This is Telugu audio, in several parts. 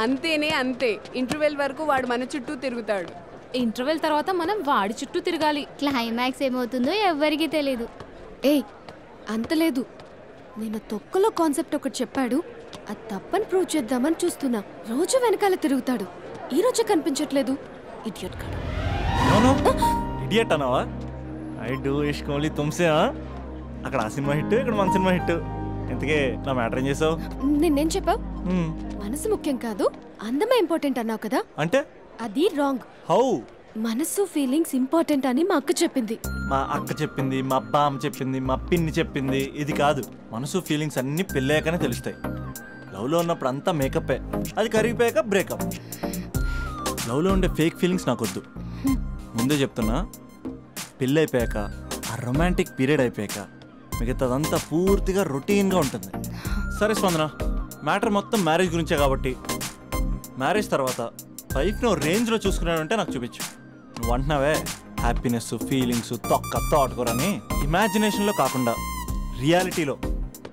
అంతేనే అంతే. ఇంటర్వెల్ వరకు వాడు మన చుట్టూ తిరుగుతాడు. ఇంటర్వెల్ తర్వాత మనం వాడి చుట్టూ తిరగాలి. క్లైమాక్స్ ఏమవుతుందో ఎవ్వరికీ తెలీదు. ఏయ్ అంత లేదు. నేను తొక్కలో కాన్సెప్ట్ ఒకటి చెప్పాడు, అది తప్పని ప్రూవ్ చేద్దామని చూస్తున్నా. రోజు వెనకాల తిరుగుతాడు, ఈ రోజే కనిపించట్లేదు. ఇడియట్ కాడు. ఇడియట్ అన్నావా? ఐ డూ ఇష్క్ ఓన్లీ తుమ్సే. అక్కడ ఆ సినిమా హిట్, ఇక్కడ మన సినిమా హిట్. ఇంతకే నా మ్యాటర్ ఏం చేసావు? నిన్నేం చెప్పావు? మనసు ముఖ్యం కాదు, అందమే ఇంపార్టెంట్ అన్నావు కదా. అంటే అది రాంగ్. హౌ? మనసు ఫీలింగ్స్ ఇంపార్టెంట్ అని మా అక్క చెప్పింది. మా అక్క చెప్పింది, మా బామ్మ చెప్పింది, మా పిన్ని చెప్పింది. ఇది కాదు, మనసు ఫీలింగ్స్ అన్ని పెళ్ళాకనే తెలుస్తాయి. లవ్లో ఉన్నప్పుడు అంతా మేకప్పే, అది కరిగిపోయాక బ్రేకప్. లవ్లో ఉండే ఫేక్ ఫీలింగ్స్ నాకొద్దు. ముందే చెప్తున్నా, పెళ్ళి అయిపోయాక ఆ రొమాంటిక్ పీరియడ్ అయిపోయాక మిగతాదంతా పూర్తిగా రొటీన్గా ఉంటుంది. సరే స్పందన, మ్యాటర్ మొత్తం మ్యారేజ్ గురించే కాబట్టి మ్యారేజ్ తర్వాత వైఫ్ను రేంజ్లో చూసుకున్నాడంటే నాకు చూపించు. నువ్వు అంటున్నావే హ్యాపీనెస్, ఫీలింగ్స్, తోటకూరని ఇమాజినేషన్లో కాకుండా రియాలిటీలో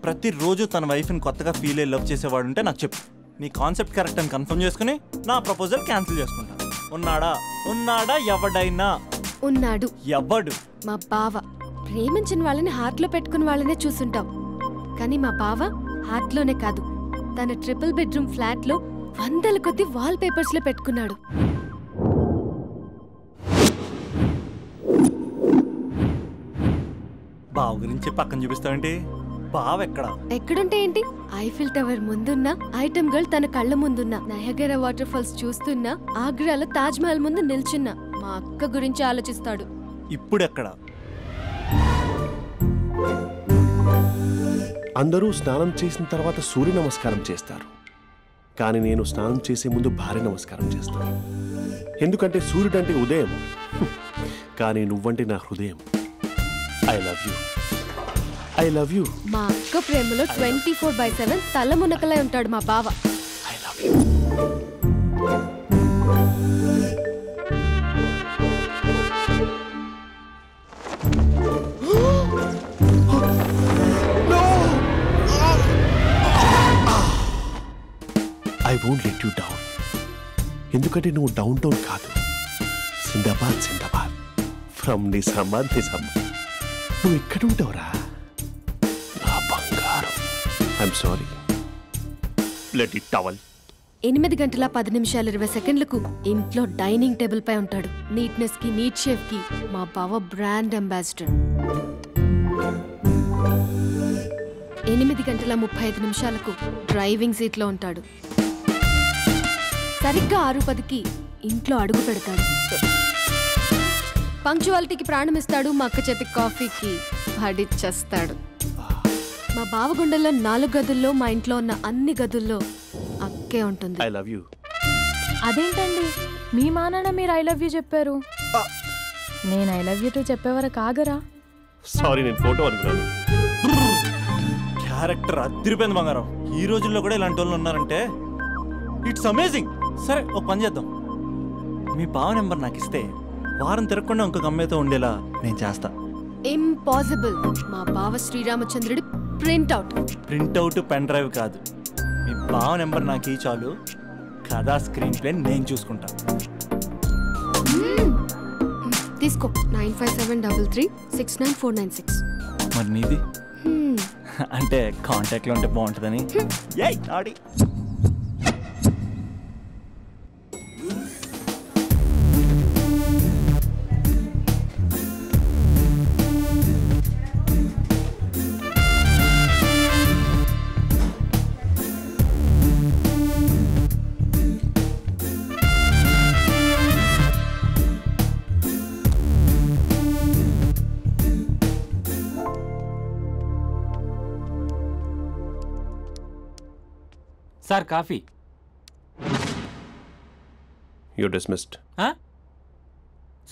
ప్రతిరోజు తన వైఫ్ని కొత్తగా ఫీల్ అయ్యి లవ్ చేసేవాడు ఉంటే నాకు చెప్పు. నీ కాన్సెప్ట్ కరెక్ట్ అని కన్ఫర్మ్ చేసుకుని నా ప్రపోజల్ క్యాన్సిల్ చేసుకుంటా. ఉన్నాడా ఎవడైనా? ఉన్నాడు. ఎవడు? మా బావ. ప్రేమించిన వాళ్ళని హార్ట్లో పెట్టుకున్న వాళ్ళనే చూసుంటాం, కానీ మా బావ హార్ట్లోనే కాదు, తన ట్రిపుల్ బెడ్రూమ్ ఫ్లాట్లో వందల కొద్ది వాల్ పేపర్స్ లో పెట్టుకున్నాడు. బావ గురించి పక్కన చూపిస్తావేంటి? బావ ఎక్కడుంటే ఏంటి? ఐఫిల్ టవర్ ముందున్న ఐటమ్ గర్ల్ తన కళ్ళ ముందున్న నయగరా వాటర్ ఫాల్స్ చూస్తున్నా, ఆగ్రాలో తాజ్ మహల్ ముందు నిల్చున్నా మా అక్క గురించి ఆలోచిస్తాడు. ఇప్పుడు ఎక్కడ? అందరూ స్నానం చేసిన తర్వాత సూర్య నమస్కారం చేస్తారు, కానీ నేను స్నానం చేసే ముందు భార్య నమస్కారం చేస్తాను. ఎందుకంటే సూర్యుడు అంటే ఉదయం, కానీ నువ్వంటే నా హృదయం. I love you, I love you. మా అక్క ప్రేమలో 24/7 తల మునకలై ఉంటాడు మా బావ. I love you. I won't let you down. ఎందుకంటే నువ్వు డౌన్ టౌన్ కాదు, జిందాబాద్ జిందాబాద్ ఫ్రమ్ నిజామాబాద్ నిజామాబాద్. నువ్వు ఇక్కడ ఉంటావురా నా బంగారం. I'm sorry, let it towel. 8:10:10 ఇంట్లో డైనింగ్ టేబుల్ పై ఉంటాడు. నీట్నెస్ కి, నీట్ షేఫ్ కి మా బావ బ్రాండ్ అంబాసిడర్. 8:35 డ్రైవింగ్ సీట్ లో ఉంటాడు. సరిగ్గా 6:10 ఇంట్లో అడుగు పెడతాడు. పంక్చువాలిటీకి ప్రాణమిస్తాడు. మా అక్క చేతి కాఫీకి పడిచ్చేస్తాడు. మా బావ గుండెల్లో 4 గదుల్లో, మా ఇంట్లో ఉన్న అన్ని గదుల్లో అక్కే ఉంటుంది. I love you. అదేంటండి, మీ మా నాన్న మీరు ఐ లవ్ యూ చెప్పారు, నేను ఐ లవ్ యూ టు చెప్పేవరకు ఆగరా? సారీ, నేను ఫోటో అనుకున్నాను. క్యారెక్టర్ అదిరిపోయింది బంగారం. ఈ రోజుల్లో కూడా ఇలాంటి వాళ్ళు ఉన్నారంటే ఇట్స్ అమేజింగ్. సరే, ఒక పని చేద్దాం. మీ బావ నెంబర్ నాకు ఇస్తే వారం తిరగకుండా ఇంకొక అమ్మాయితో ఉండేలా నేను చేస్తా. ఇంపాసిబుల్. మా బావ శ్రీరామచంద్రుడి ప్రింట్అవుట్. పెన్ డ్రైవ్ కాదు, మీ బావ నెంబర్ నాకు ఈ చాలు. కథా స్క్రీన్ ప్లే నేను చూసుకుంటా. తీసుకో. 9573369496. మరి నీది? అంటే కాంటాక్ట్లో ఉంటే బాగుంటుందని. ఆడి sir coffee. You're dismissed.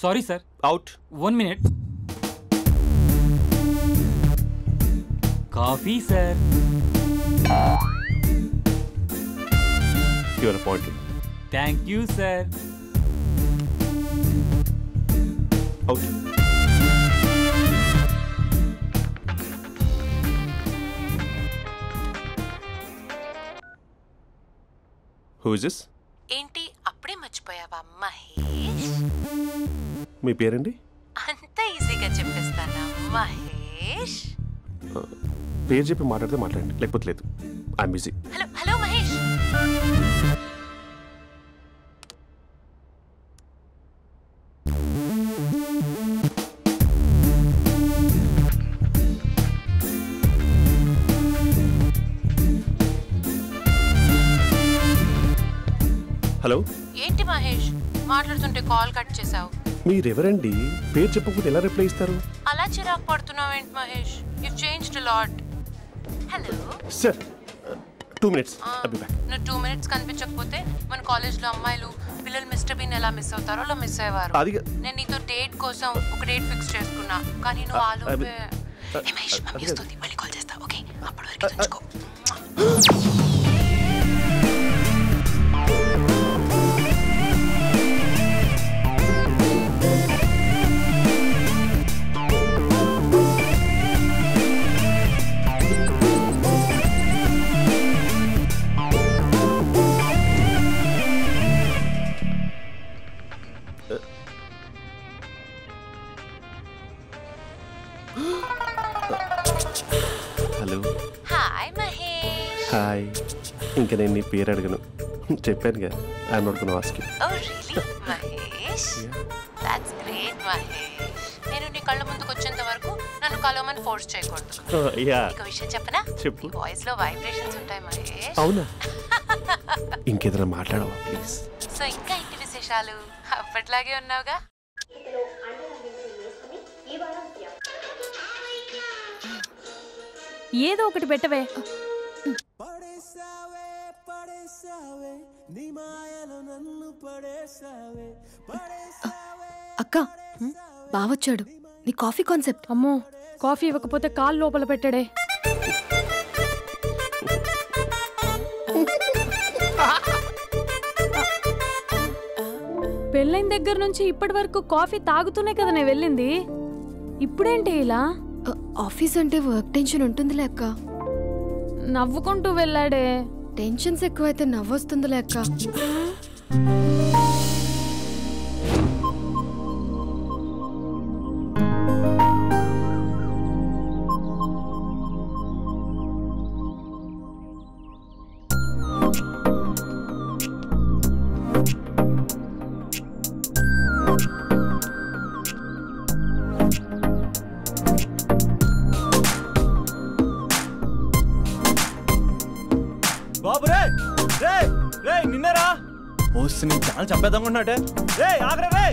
Sorry sir. Out. 1 minute. Coffee sir. You are appointed. Thank you sir. Out. Who is this? ఏంటి అప్పుడే మర్చిపోయావా మహేష్? మీ పేరండి? అంత ఈజీగా చెప్పేస్తానా మహేష్? పేరు చెప్పి మాట్లాడితే మాట్లాడండి, లేకపోతే లేదు. I'm busy. Hello hello Mahesh. Hello. ఏంటి మహేష్ మాట్లాడుతుంటే కాల్ కట్ చేసావు? మీరెవరండి? పేరు చెప్పకపోతే ఎలా రిప్లై ఇస్తారు? అలా చిరాకు పడుతున్నావేంటి Mahesh? You changed a lot. Hello sir 2 minutes. I'll be back. నువ్వు 2 minutes కనిపించకపోతే మన కాలేజ్లో అమ్మాయిలు పిల్లలు మిస్టర్ బీన్ ఎలా మిస్ అవుతారో అలా మిస్ అయ్యేవారు. నేను నీతో డేట్ కోసం ఒక డేట్ ఫిక్స్ చేసుకున్నా, కానీ నువ్వు ఆలోపే. మహేష్ మమ్మీ వస్తుంది, మళ్ళీ కాల్ చేస్తా. ఓకే, అప్పటి వరకు తుంచుకో. హలో. హాయ్ మహేష్. హాయ్. ఇంకా నేను నీ పేరు అడగను, చెప్పానుగా. I'm not gonna ask you. Oh really Mahesh? That's great Mahesh. నేను నీ కళ్ళ ముందుకు వచ్చేంత వరకు నన్ను కలవమని ఫోర్స్ చేయకూడదు. ఒక విషయం చెప్పనా? చెప్పు. వాయిస్ లో వైబ్రేషన్స్ ఉంటాయి మహేష్. అవునా? ఇంకేదైనా మాట్లాడవా ప్లీజ్? సో ఇంకా ఇంటి విశేషాలు అప్పట్లాగే ఉన్నావుగా? ఏదో ఒకటి పెట్టవే. అక్క బావొచ్చాడు. నీ కాఫీ కాన్సెప్ట్. అమ్మో, కాఫీ ఇవ్వకపోతే కాలు లోపల పెట్టాడే. పెళ్ళైన దగ్గర నుంచి ఇప్పటి వరకు కాఫీ తాగుతూనే కదా నేను వెళ్ళింది. ఇప్పుడేంటి ఇలా? ఆఫీస్ అంటే వర్క్ టెన్షన్ ఉంటుందిలే అక్క. నవ్వుకుంటూ వెళ్ళాడే. టెన్షన్స్ ఎక్కువైతే నవ్వొస్తుందిలే అక్క. బాబు రే రే రే నిన్నరా ఓసి నీ ఛానల్ చంపేద్దామన్నట్టే. రే ఆగరా రే.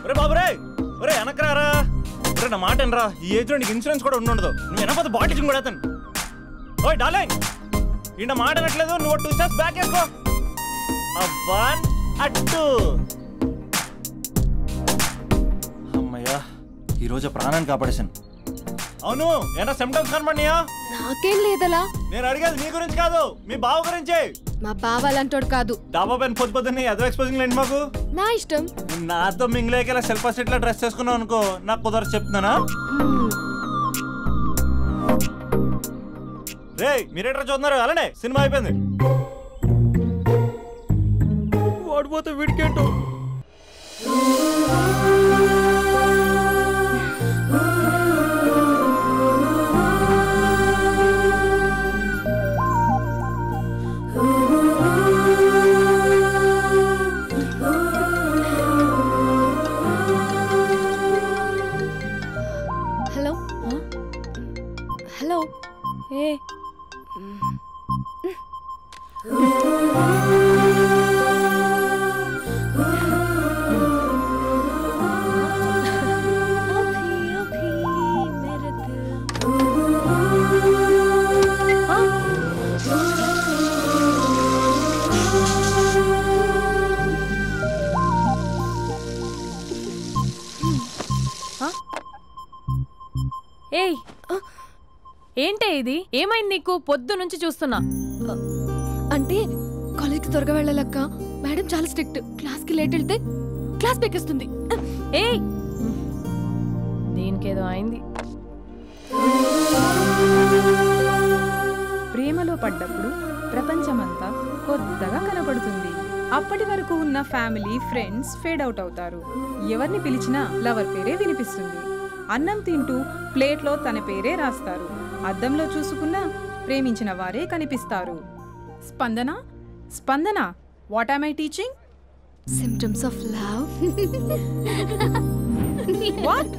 ఒరే బాబు రే, ఒరే వెనకరారా. ఒరే నా మాట అనరా, ఈ ఏజ్లో నీకు ఇన్సూరెన్స్ కూడా ఉండదు. నువ్వు వెనకపోతే బాటిల్ కూడా అతను. ఓయ్ డార్లింగ్, ఈ నా మాట అనట్లేదు. నువ్వు 2 steps బ్యాక్ వేసుకో. 1 2. అమ్మయ్యా, ఈరోజు ప్రాణాన్ని కాపాడేశాను. అవును, ఏనా సిమ్టమ్స్ కనబడినాయా? నాకేం లేదలా. నేను అడిగేది నీ గురించి కాదు, మీ బావ గురించి. మా బావ అలాంటోడు కాదు. డాబా పైన పొద్దున్నే ఎదో ఎక్స్పోజింగ్ లేండి మాకు. నా ఇష్టం. నాతో మింగిలేక సెల్ఫ్ సెట్ లా డ్రెస్ చేసుకున్నావు అనుకో, నాకు కుదరదు చెప్తున్నానా? రే మీరేట్రా చూస్తున్నారు? అలానే సినిమా అయిపోయింది. వాడిపోతే వీడికేంటో. Hello hello. ఏ ఏయ్, ఏంటే ఇది? ఏమైంది నీకు? పొద్దు నుంచి చూస్తున్నా. అంటే కాలేజ్కి త్వరగా వెళ్ళాలక్క. మేడం చాలా స్ట్రిక్ట్. క్లాస్కి లేట్ వెళ్తే క్లాస్ పెక్కిస్తుంది. ఏయ్, దీనికేదో అయింది. ప్రేమలో పడ్డప్పుడు ప్రపంచమంతా కొత్తగా కనబడుతుంది. అప్పటి వరకు ఉన్న ఫ్యామిలీ ఫ్రెండ్స్ ఫేడ్ అవుట్ అవుతారు. ఎవరిని పిలిచినా లవర్ పేరే వినిపిస్తుంది. అన్నం తింటూ ప్లేట్లో తన పేరే రాస్తారు. అద్దంలో చూసుకున్నా ప్రేమించిన వారే కనిపిస్తారు. Spandana Spandana, what am I teaching? Symptoms of love. What?